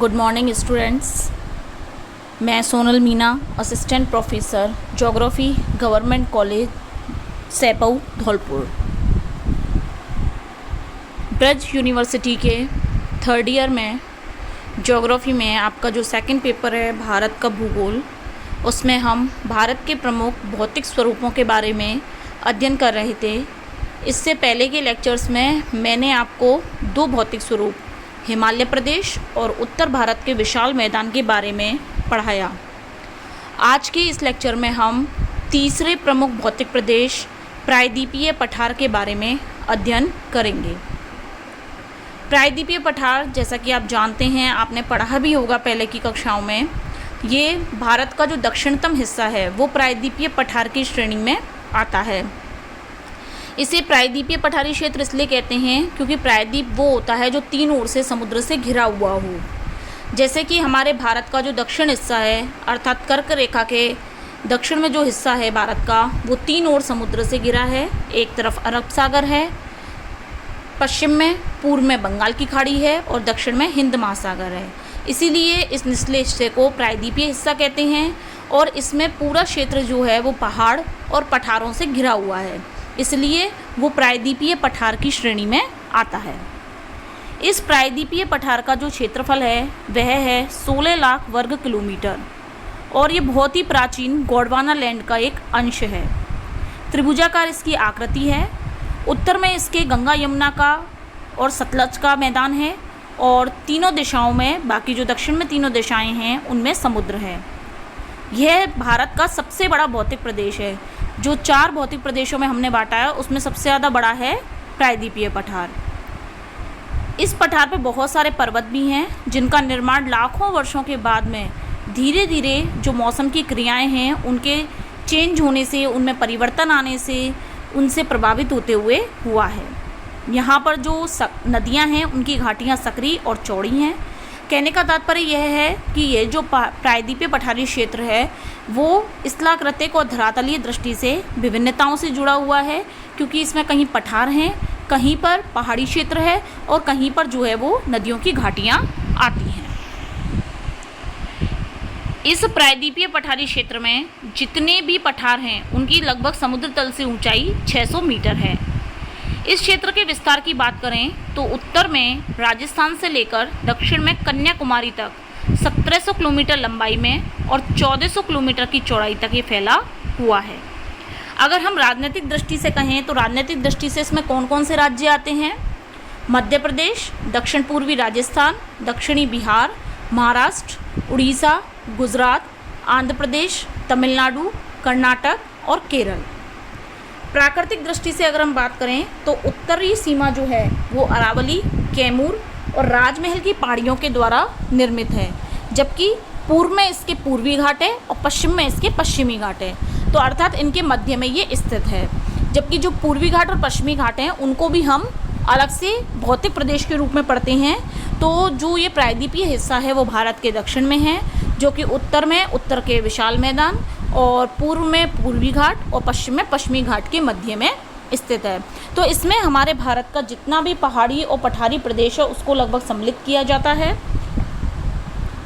Good morning students. मैं Sonal Meena, assistant professor geography, government college Saipau Dholpur, Braj university के third year में geography में आपका जो सेकंड पेपर है भारत का भूगोल, उसमें हम भारत के प्रमुख भौतिक स्वरूपों के बारे में अध्ययन कर रहे थे। इससे पहले के लेक्चर्स में मैंने आपको दो भौतिक स्वरूप हिमालय प्रदेश और उत्तर भारत के विशाल मैदान के बारे में पढ़ाया। आज के इस लेक्चर में हम तीसरे प्रमुख भौतिक प्रदेश प्रायद्वीपीय पठार के बारे में अध्ययन करेंगे। प्रायद्वीपीय पठार, जैसा कि आप जानते हैं, आपने पढ़ा भी होगा पहले की कक्षाओं में, ये भारत का जो दक्षिणतम हिस्सा है वो प्रायद्वीपीय पठार की श्रेणी में आता है। इसे प्रायद्वीपीय पठारी क्षेत्र इसलिए कहते हैं क्योंकि प्रायद्वीप वो होता है जो तीन ओर से समुद्र से घिरा हुआ हो। जैसे कि हमारे भारत का जो दक्षिण हिस्सा है, अर्थात कर्क रेखा के दक्षिण में जो हिस्सा है भारत का, वो तीन ओर समुद्र से घिरा है। एक तरफ अरब सागर है, पश्चिम में पूर्व में बंगाल की खाड़ी है और दक्षिण में हिंद महासागर है। इसीलिए इस निचले हिस्से को प्रायद्वीपीय हिस्सा कहते हैं और इसमें पूरा क्षेत्र जो है वो पहाड़ और पठारों से घिरा हुआ है, इसलिए वो प्रायद्वीपीय पठार की श्रेणी में आता है। इस प्रायद्वीपीय पठार का जो क्षेत्रफल है वह है 16 लाख वर्ग किलोमीटर और ये बहुत ही प्राचीन गोंडवाना लैंड का एक अंश है। त्रिभुजाकार इसकी आकृति है। उत्तर में इसके गंगा यमुना का और सतलज का मैदान है और तीनों दिशाओं में, बाकी जो दक्षिण में तीनों दिशाएं हैं उनमें समुद्र है। यह भारत का सबसे बड़ा भौतिक प्रदेश है। जो 4 भौतिक प्रदेशों में हमने बांटा है उसमें सबसे ज़्यादा बड़ा है प्रायद्वीपीय पठार। इस पठार पे बहुत सारे पर्वत भी हैं जिनका निर्माण लाखों वर्षों के बाद में धीरे धीरे जो मौसम की क्रियाएं हैं उनके चेंज होने से, उनमें परिवर्तन आने से, उनसे प्रभावित होते हुए हुआ है। यहाँ पर जो नदियाँ हैं उनकी घाटियाँ सकरी और चौड़ी हैं। कहने का तात्पर्य यह है कि ये जो प्रायद्वीपीय पठारी क्षेत्र है वो स्थलाकृतिक और धरातलीय दृष्टि से विभिन्नताओं से जुड़ा हुआ है, क्योंकि इसमें कहीं पठार हैं, कहीं पर पहाड़ी क्षेत्र है और कहीं पर जो है वो नदियों की घाटियाँ आती हैं। इस प्रायद्वीपीय पठारी क्षेत्र में जितने भी पठार हैं उनकी लगभग समुद्र तल से ऊंचाई 600 मीटर है। इस क्षेत्र के विस्तार की बात करें तो उत्तर में राजस्थान से लेकर दक्षिण में कन्याकुमारी तक 1700 किलोमीटर लंबाई में और 1400 किलोमीटर की चौड़ाई तक ये फैला हुआ है। अगर हम राजनीतिक दृष्टि से कहें तो राजनीतिक दृष्टि से इसमें कौन कौन से राज्य आते हैं? मध्य प्रदेश, दक्षिण पूर्वी राजस्थान, दक्षिणी बिहार, महाराष्ट्र, उड़ीसा, गुजरात, आंध्र प्रदेश, तमिलनाडु, कर्नाटक और केरल। प्राकृतिक दृष्टि से अगर हम बात करें तो उत्तरी सीमा जो है वो अरावली, कैमूर और राजमहल की पहाड़ियों के द्वारा निर्मित है, जबकि पूर्व में इसके पूर्वी घाट है और पश्चिम में इसके पश्चिमी घाट है। तो अर्थात इनके मध्य में ये स्थित है। जबकि जो पूर्वी घाट और पश्चिमी घाट हैं उनको भी हम अलग से भौतिक प्रदेश के रूप में पढ़ते हैं। तो जो ये प्रायद्वीपीय हिस्सा है वो भारत के दक्षिण में है, जो कि उत्तर में उत्तर के विशाल मैदान और पूर्व में पूर्वी घाट और पश्चिम में पश्चिमी घाट के मध्य में स्थित है। तो इसमें हमारे भारत का जितना भी पहाड़ी और पठारी प्रदेश है उसको लगभग सम्मिलित किया जाता है।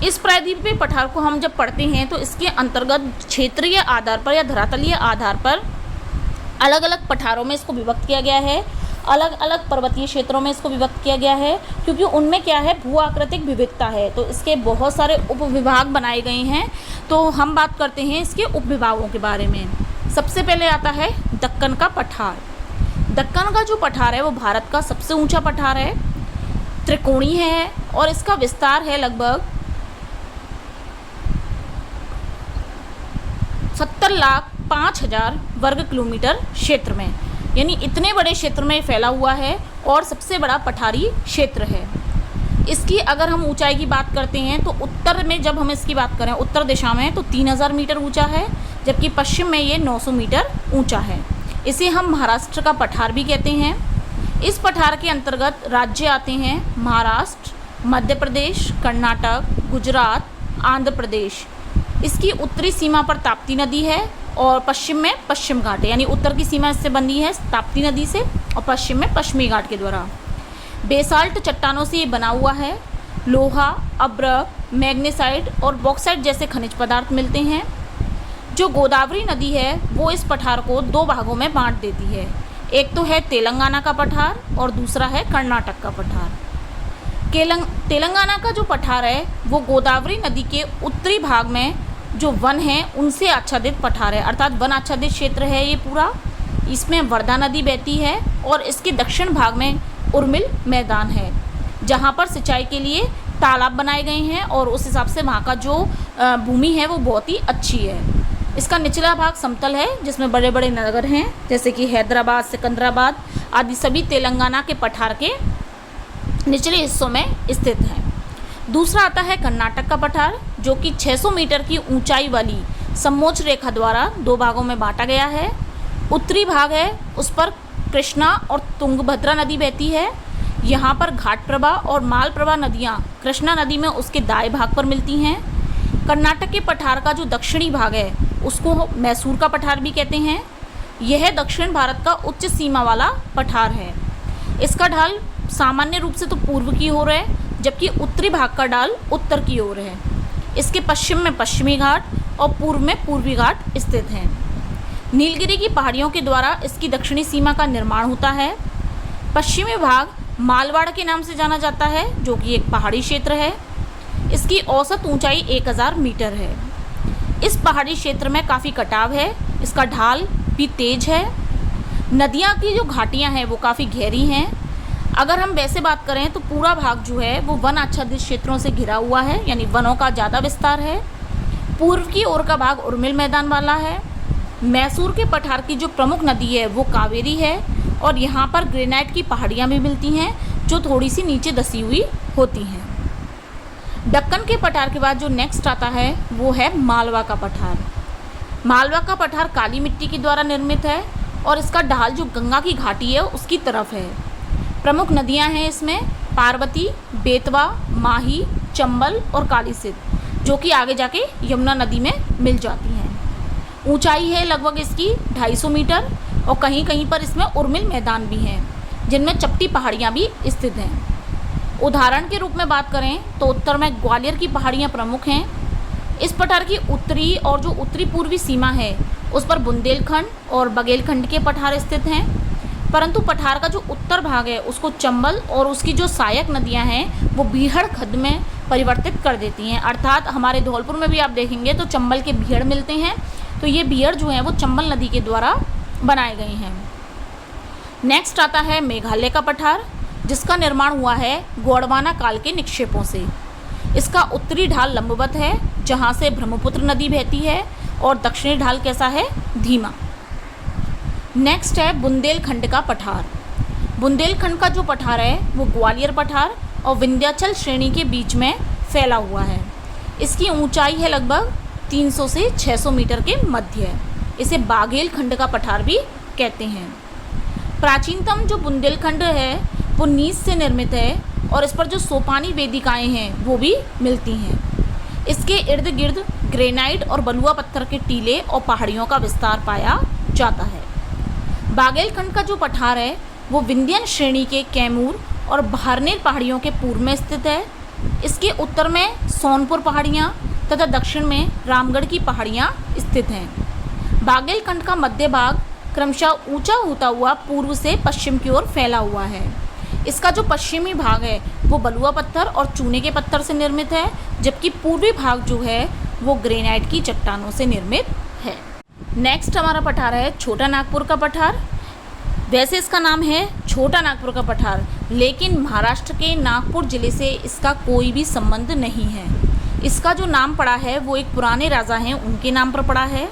इस प्रायद्वीपीय पठार को हम जब पढ़ते हैं तो इसके अंतर्गत क्षेत्रीय आधार पर या धरातलीय आधार पर अलग अलग पठारों में इसको विभक्त किया गया है, अलग अलग पर्वतीय क्षेत्रों में इसको विभक्त किया गया है, क्योंकि उनमें क्या है, भू आकृतिक विविधता है। तो इसके बहुत सारे उपविभाग बनाए गए हैं। तो हम बात करते हैं इसके उपविभागों के बारे में। सबसे पहले आता है दक्कन का पठार। दक्कन का जो पठार है वो भारत का सबसे ऊंचा पठार है, त्रिकोणीय है और इसका विस्तार है लगभग 70,05,000 वर्ग किलोमीटर क्षेत्र में, यानी इतने बड़े क्षेत्र में फैला हुआ है और सबसे बड़ा पठारी क्षेत्र है। इसकी अगर हम ऊंचाई की बात करते हैं तो उत्तर में जब हम इसकी बात करें उत्तर दिशा में तो 3000 मीटर ऊंचा है, जबकि पश्चिम में ये 900 मीटर ऊंचा है। इसे हम महाराष्ट्र का पठार भी कहते हैं। इस पठार के अंतर्गत राज्य आते हैं महाराष्ट्र, मध्य प्रदेश, कर्नाटक, गुजरात, आंध्र प्रदेश। इसकी उत्तरी सीमा पर ताप्ती नदी है और पश्चिम में पश्चिम घाट है, यानी उत्तर की सीमा इससे बंधी है ताप्ती नदी से और पश्चिम में पश्चिमी घाट के द्वारा। बेसाल्ट चट्टानों से ये बना हुआ है। लोहा, अब्रक, मैग्नेसाइट और बॉक्साइट जैसे खनिज पदार्थ मिलते हैं। जो गोदावरी नदी है वो इस पठार को 2 भागों में बांट देती है। एक तो है तेलंगाना का पठार और दूसरा है कर्नाटक का पठार। तेलंगाना का जो पठार है वो गोदावरी नदी के उत्तरी भाग में जो वन है उनसे आच्छादित पठार है, अर्थात वन आच्छादित क्षेत्र है ये पूरा। इसमें वर्धा नदी बहती है और इसके दक्षिण भाग में उर्मिल मैदान है, जहाँ पर सिंचाई के लिए तालाब बनाए गए हैं और उस हिसाब से वहाँ का जो भूमि है वो बहुत ही अच्छी है। इसका निचला भाग समतल है जिसमें बड़े बड़े नगर हैं जैसे कि हैदराबाद, सिकंदराबाद आदि सभी तेलंगाना के पठार के निचले हिस्सों में स्थित हैं। दूसरा आता है कर्नाटक का पठार, जो कि 600 मीटर की ऊंचाई वाली समोच्च रेखा द्वारा 2 भागों में बांटा गया है। उत्तरी भाग है उस पर कृष्णा और तुंगभद्रा नदी बहती है। यहाँ पर घाटप्रभा और मालप्रभा नदियाँ कृष्णा नदी में उसके दाएं भाग पर मिलती हैं। कर्नाटक के पठार का जो दक्षिणी भाग है उसको मैसूर का पठार भी कहते हैं। यह दक्षिण भारत का उच्च सीमा वाला पठार है। इसका ढाल सामान्य रूप से तो पूर्व की ओर है, जबकि उत्तरी भाग का ढाल उत्तर की ओर है। इसके पश्चिम में पश्चिमी घाट और पूर्व में पूर्वी घाट स्थित हैं। नीलगिरी की पहाड़ियों के द्वारा इसकी दक्षिणी सीमा का निर्माण होता है। पश्चिमी भाग मालवाड़ के नाम से जाना जाता है, जो कि एक पहाड़ी क्षेत्र है। इसकी औसत ऊंचाई 1000 मीटर है। इस पहाड़ी क्षेत्र में काफ़ी कटाव है, इसका ढाल भी तेज है। नदियाँ की जो घाटियाँ हैं वो काफ़ी गहरी हैं। अगर हम वैसे बात करें तो पूरा भाग जो है वो वन आच्छादित क्षेत्रों से घिरा हुआ है, यानी वनों का ज़्यादा विस्तार है। पूर्व की ओर का भाग उर्मिल मैदान वाला है। मैसूर के पठार की जो प्रमुख नदी है वो कावेरी है और यहाँ पर ग्रेनाइट की पहाड़ियाँ भी मिलती हैं जो थोड़ी सी नीचे दसी हुई होती हैं। दक्कन के पठार के बाद जो नेक्स्ट आता है वो है मालवा का पठार। मालवा का पठार काली मिट्टी के द्वारा निर्मित है और इसका ढाल जो गंगा की घाटी है उसकी तरफ है। प्रमुख नदियां हैं इसमें पार्वती, बेतवा, माही, चंबल और कालीसिंध, जो कि आगे जाके यमुना नदी में मिल जाती हैं। ऊंचाई है लगभग इसकी 250 मीटर और कहीं कहीं पर इसमें उर्मिल मैदान भी हैं जिनमें चपटी पहाड़ियाँ भी स्थित हैं। उदाहरण के रूप में बात करें तो उत्तर में ग्वालियर की पहाड़ियाँ प्रमुख हैं। इस पठार की उत्तरी और जो उत्तरी पूर्वी सीमा है उस पर बुंदेलखंड और बघेलखंड के पठार स्थित हैं, परंतु पठार का जो उत्तर भाग है उसको चंबल और उसकी जो सहायक नदियां हैं वो बीहड़ खड्ड में परिवर्तित कर देती हैं। अर्थात हमारे धौलपुर में भी आप देखेंगे तो चंबल के बीहड़ मिलते हैं, तो ये बीहड़ जो हैं वो चंबल नदी के द्वारा बनाए गए हैं। नेक्स्ट आता है मेघालय का पठार, जिसका निर्माण हुआ है गोंडवाना काल के निक्षेपों से। इसका उत्तरी ढाल लंबवत है जहाँ से ब्रह्मपुत्र नदी बहती है और दक्षिणी ढाल कैसा है, धीमा। नेक्स्ट है बुंदेलखंड का पठार। बुंदेलखंड का जो पठार है वो ग्वालियर पठार और विंध्याचल श्रेणी के बीच में फैला हुआ है। इसकी ऊंचाई है लगभग 300 से 600 मीटर के मध्य। इसे बाघेलखंड का पठार भी कहते हैं। प्राचीनतम जो बुंदेलखंड है वो नीच से निर्मित है और इस पर जो सोपानी वेदिकाएं हैं वो भी मिलती हैं। इसके इर्द गिर्द ग्रेनाइट और बलुआ पत्थर के टीले और पहाड़ियों का विस्तार पाया जाता है। बाघेलखंड का जो पठार है वो विंध्यन श्रेणी के कैमूर और भारनेर पहाड़ियों के पूर्व में स्थित है। इसके उत्तर में सोनपुर पहाड़ियाँ तथा दक्षिण में रामगढ़ की पहाड़ियाँ स्थित हैं। बाघेलखंड का मध्य भाग क्रमशः ऊंचा होता हुआ पूर्व से पश्चिम की ओर फैला हुआ है। इसका जो पश्चिमी भाग है वो बलुआ पत्थर और चूने के पत्थर से निर्मित है, जबकि पूर्वी भाग जो है वो ग्रेनाइट की चट्टानों से निर्मित है। नेक्स्ट हमारा पठार है छोटा नागपुर का पठार। वैसे इसका नाम है छोटा नागपुर का पठार, लेकिन महाराष्ट्र के नागपुर ज़िले से इसका कोई भी संबंध नहीं है। इसका जो नाम पड़ा है वो एक पुराने राजा हैं उनके नाम पर पड़ा है।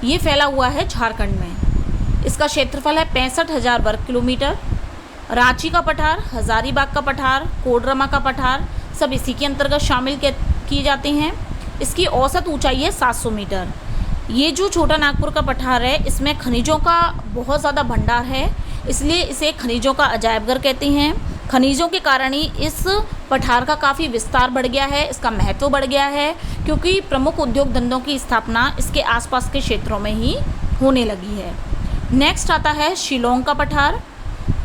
ये फैला हुआ है झारखंड में। इसका क्षेत्रफल है 65,000 वर्ग किलोमीटर। रांची का पठार, हजारीबाग का पठार, कोडरमा का पठार सब इसी के अंतर्गत शामिल किए जाते हैं। इसकी औसत ऊंचाई है 700 मीटर। ये जो छोटा नागपुर का पठार है इसमें खनिजों का बहुत ज़्यादा भंडार है, इसलिए इसे खनिजों का अजायबघर कहते हैं। खनिजों के कारण ही इस पठार का काफ़ी विस्तार बढ़ गया है, इसका महत्व बढ़ गया है, क्योंकि प्रमुख उद्योग धंधों की स्थापना इसके आसपास के क्षेत्रों में ही होने लगी है। नेक्स्ट आता है शिलोंग का पठार।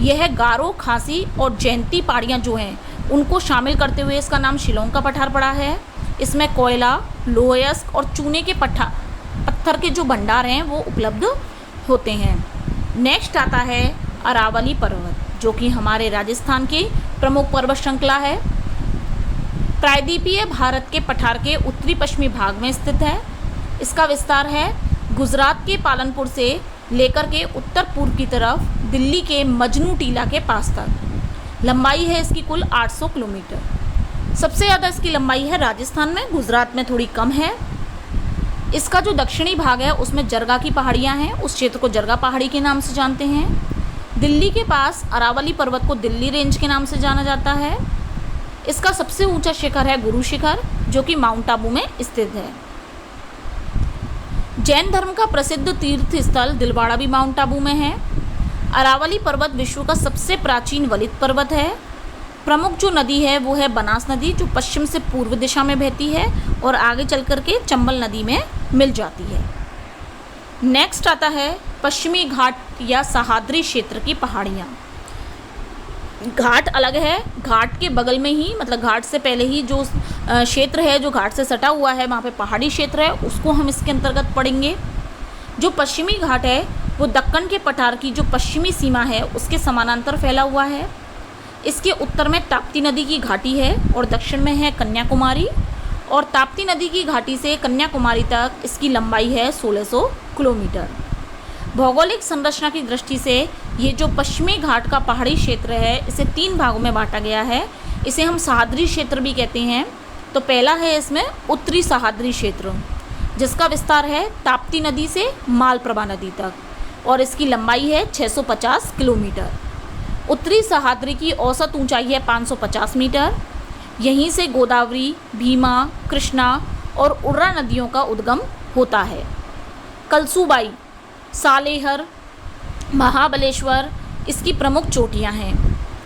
यह गारो, खासी और जयंती पहाड़ियाँ जो हैं उनको शामिल करते हुए इसका नाम शिलोंग का पठार पड़ा है। इसमें कोयला, लोहयस्क और चूने के पत्थर के जो भंडार हैं वो उपलब्ध होते हैं। नेक्स्ट आता है अरावली पर्वत, जो कि हमारे राजस्थान की प्रमुख पर्वत श्रृंखला है। प्रायद्वीपीय भारत के पठार के उत्तरी पश्चिमी भाग में स्थित है। इसका विस्तार है गुजरात के पालनपुर से लेकर के उत्तर पूर्व की तरफ दिल्ली के मजनू टीला के पास तक। लंबाई है इसकी कुल 800 किलोमीटर। सबसे ज़्यादा इसकी लंबाई है राजस्थान में, गुजरात में थोड़ी कम है। इसका जो दक्षिणी भाग है उसमें जरगा की पहाड़ियाँ हैं, उस क्षेत्र को जरगा पहाड़ी के नाम से जानते हैं। दिल्ली के पास अरावली पर्वत को दिल्ली रेंज के नाम से जाना जाता है। इसका सबसे ऊंचा शिखर है गुरु शिखर, जो कि माउंट आबू में स्थित है। जैन धर्म का प्रसिद्ध तीर्थ स्थल दिलवाड़ा भी माउंट आबू में है। अरावली पर्वत विश्व का सबसे प्राचीन वलित पर्वत है। प्रमुख जो नदी है वो है बनास नदी, जो पश्चिम से पूर्व दिशा में बहती है और आगे चल कर के चंबल नदी में मिल जाती है। नेक्स्ट आता है पश्चिमी घाट या सह्याद्री क्षेत्र की पहाड़ियाँ। घाट अलग है, घाट के बगल में ही, मतलब घाट से पहले ही जो क्षेत्र है जो घाट से सटा हुआ है वहाँ पे पहाड़ी क्षेत्र है, उसको हम इसके अंतर्गत पढ़ेंगे। जो पश्चिमी घाट है वो दक्कन के पठार की जो पश्चिमी सीमा है उसके समानांतर फैला हुआ है। इसके उत्तर में ताप्ती नदी की घाटी है और दक्षिण में है कन्याकुमारी, और ताप्ती नदी की घाटी से कन्याकुमारी तक इसकी लंबाई है 1600 किलोमीटर। भौगोलिक संरचना की दृष्टि से ये जो पश्चिमी घाट का पहाड़ी क्षेत्र है इसे 3 भागों में बांटा गया है। इसे हम सह्याद्री क्षेत्र भी कहते हैं। तो पहला है इसमें उत्तरी सह्याद्री क्षेत्र, जिसका विस्तार है ताप्ती नदी से मालप्रभा नदी तक, और इसकी लंबाई है 650 किलोमीटर। उत्तरी सह्याद्री की औसत ऊंचाई है 550 मीटर। यहीं से गोदावरी, भीमा, कृष्णा और उर्रा नदियों का उद्गम होता है। कलसूबाई, सालेहर, महाबलेश्वर इसकी प्रमुख चोटियां हैं।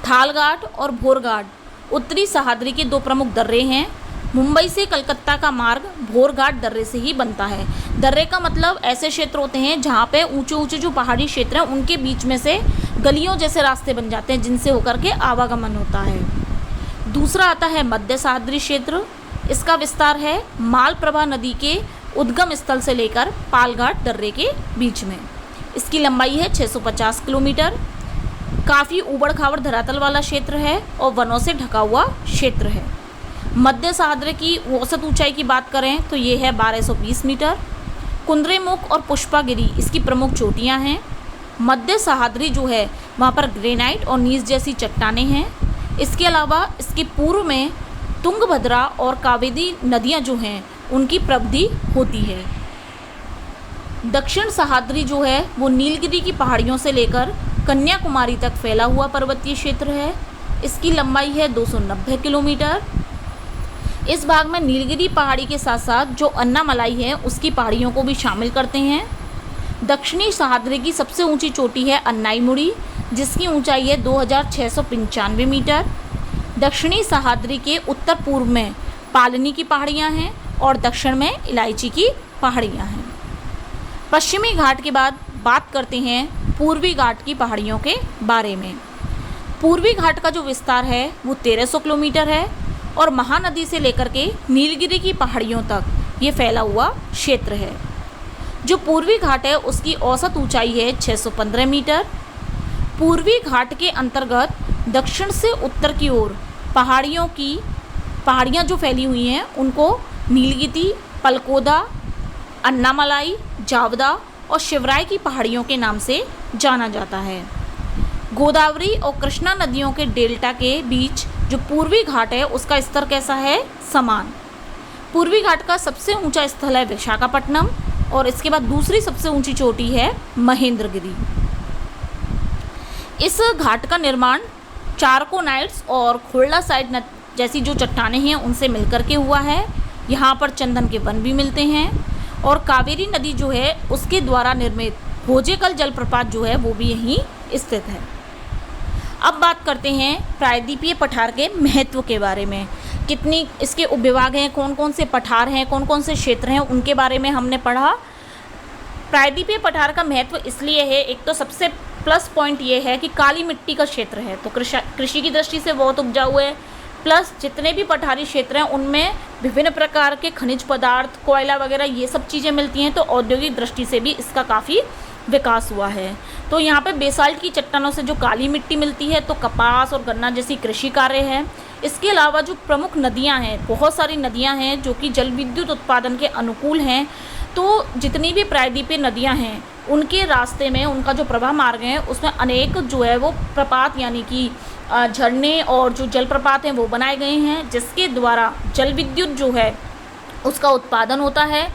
थालघाट और भोरघाट उत्तरी सह्याद्री के 2 प्रमुख दर्रे हैं। मुंबई से कलकत्ता का मार्ग भोरघाट दर्रे से ही बनता है। दर्रे का मतलब ऐसे क्षेत्र होते हैं जहाँ पे ऊंचे ऊंचे जो पहाड़ी क्षेत्र हैं उनके बीच में से गलियों जैसे रास्ते बन जाते हैं, जिनसे होकर के आवागमन होता है। दूसरा आता है मध्य सह्याद्री क्षेत्र। इसका विस्तार है मालप्रभा नदी के उद्गम स्थल से लेकर पालघाट दर्रे के बीच में। इसकी लंबाई है 650 किलोमीटर। काफ़ी ऊबड़ खाबड़ धरातल वाला क्षेत्र है और वनों से ढका हुआ क्षेत्र है। मध्य सह्याद्री की औसत ऊंचाई की बात करें तो ये है 1220 मीटर। कुंद्रेमुख और पुष्पागिरी इसकी प्रमुख चोटियां हैं। मध्य सह्याद्री जो है वहाँ पर ग्रेनाइट और नीस जैसी चट्टानें हैं। इसके अलावा इसके पूर्व में तुंगभद्रा और कावेरी नदियाँ जो हैं उनकी प्रवृत्ति होती है। दक्षिण सह्याद्री जो है वो नीलगिरी की पहाड़ियों से लेकर कन्याकुमारी तक फैला हुआ पर्वतीय क्षेत्र है। इसकी लंबाई है 290 किलोमीटर। इस भाग में नीलगिरी पहाड़ी के साथ साथ जो अन्नामलाई है उसकी पहाड़ियों को भी शामिल करते हैं। दक्षिणी सह्याद्री की सबसे ऊंची चोटी है अन्नाईमुड़ी, जिसकी ऊंचाई है 2695 मीटर। दक्षिणी सह्याद्री के उत्तर पूर्व में पालनी की पहाड़ियाँ हैं और दक्षिण में इलायची की पहाड़ियाँ हैं। पश्चिमी घाट के बाद बात करते हैं पूर्वी घाट की पहाड़ियों के बारे में। पूर्वी घाट का जो विस्तार है वो 1300 किलोमीटर है और महानदी से लेकर के नीलगिरी की पहाड़ियों तक ये फैला हुआ क्षेत्र है। जो पूर्वी घाट है उसकी औसत ऊंचाई है 615 मीटर। पूर्वी घाट के अंतर्गत दक्षिण से उत्तर की ओर पहाड़ियाँ जो फैली हुई हैं उनको नीलगिरी, पलकोदा, अन्नामलाई, जावदा और शिवराय की पहाड़ियों के नाम से जाना जाता है। गोदावरी और कृष्णा नदियों के डेल्टा के बीच जो पूर्वी घाट है उसका स्तर कैसा है? समान। पूर्वी घाट का सबसे ऊंचा स्थल है विशाखापट्टनम और इसके बाद दूसरी सबसे ऊंची चोटी है महेंद्रगिरी। इस घाट का निर्माण चारकोनाइट्स और खुर्लासाइट जैसी जो चट्टानें हैं उनसे मिलकर के हुआ है। यहाँ पर चंदन के वन भी मिलते हैं और कावेरी नदी जो है उसके द्वारा निर्मित होजेकल जलप्रपात जो है वो भी यहीं स्थित है। अब बात करते हैं प्रायद्वीपीय पठार के महत्व के बारे में। कितनी इसके उपविभाग हैं, कौन कौन से पठार हैं, कौन कौन से क्षेत्र हैं, उनके बारे में हमने पढ़ा। प्रायद्वीपीय पठार का महत्व इसलिए है, एक तो सबसे प्लस पॉइंट ये है कि काली मिट्टी का क्षेत्र है, तो कृषि की दृष्टि से बहुत उपजाऊ है। प्लस जितने भी पठारी क्षेत्र हैं उनमें विभिन्न प्रकार के खनिज पदार्थ, कोयला वगैरह ये सब चीज़ें मिलती हैं, तो औद्योगिक दृष्टि से भी इसका काफ़ी विकास हुआ है। तो यहाँ पे बेसाल्ट की चट्टानों से जो काली मिट्टी मिलती है, तो कपास और गन्ना जैसी कृषि कार्य है। इसके अलावा जो प्रमुख नदियाँ हैं, बहुत सारी नदियाँ हैं जो कि जल विद्युत उत्पादन के अनुकूल हैं। तो जितनी भी प्रायद्वीपीय नदियाँ हैं उनके रास्ते में, उनका जो प्रवाह मार्ग है उसमें अनेक जो है वो प्रपात यानी कि झरने और जो जलप्रपात हैं वो बनाए गए हैं, जिसके द्वारा जल विद्युत जो है उसका उत्पादन होता है।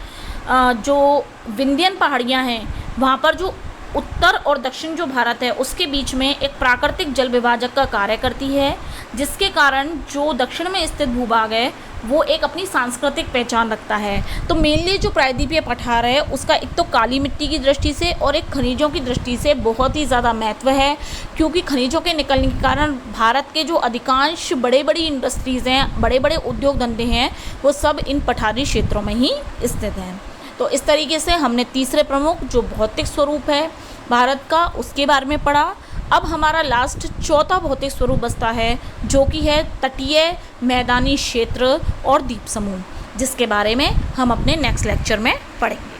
जो विंध्यन पहाड़ियाँ हैं वहाँ पर जो उत्तर और दक्षिण जो भारत है उसके बीच में एक प्राकृतिक जल विभाजक का कार्य करती है, जिसके कारण जो दक्षिण में स्थित भूभाग है वो एक अपनी सांस्कृतिक पहचान रखता है। तो मेनली जो प्रायद्वीपीय पठार है उसका एक तो काली मिट्टी की दृष्टि से और एक खनिजों की दृष्टि से बहुत ही ज़्यादा महत्व है, क्योंकि खनिजों के निकलने के कारण भारत के जो अधिकांश बड़े बड़ी इंडस्ट्रीज़ हैं, बड़े बड़े उद्योग धंधे हैं, वो सब इन पठारी क्षेत्रों में ही स्थित हैं। तो इस तरीके से हमने तीसरे प्रमुख जो भौतिक स्वरूप है भारत का उसके बारे में पढ़ा। अब हमारा लास्ट चौथा भौतिक स्वरूप बचता है, जो कि है तटीय मैदानी क्षेत्र और द्वीप समूह, जिसके बारे में हम अपने नेक्स्ट लेक्चर में पढ़ेंगे।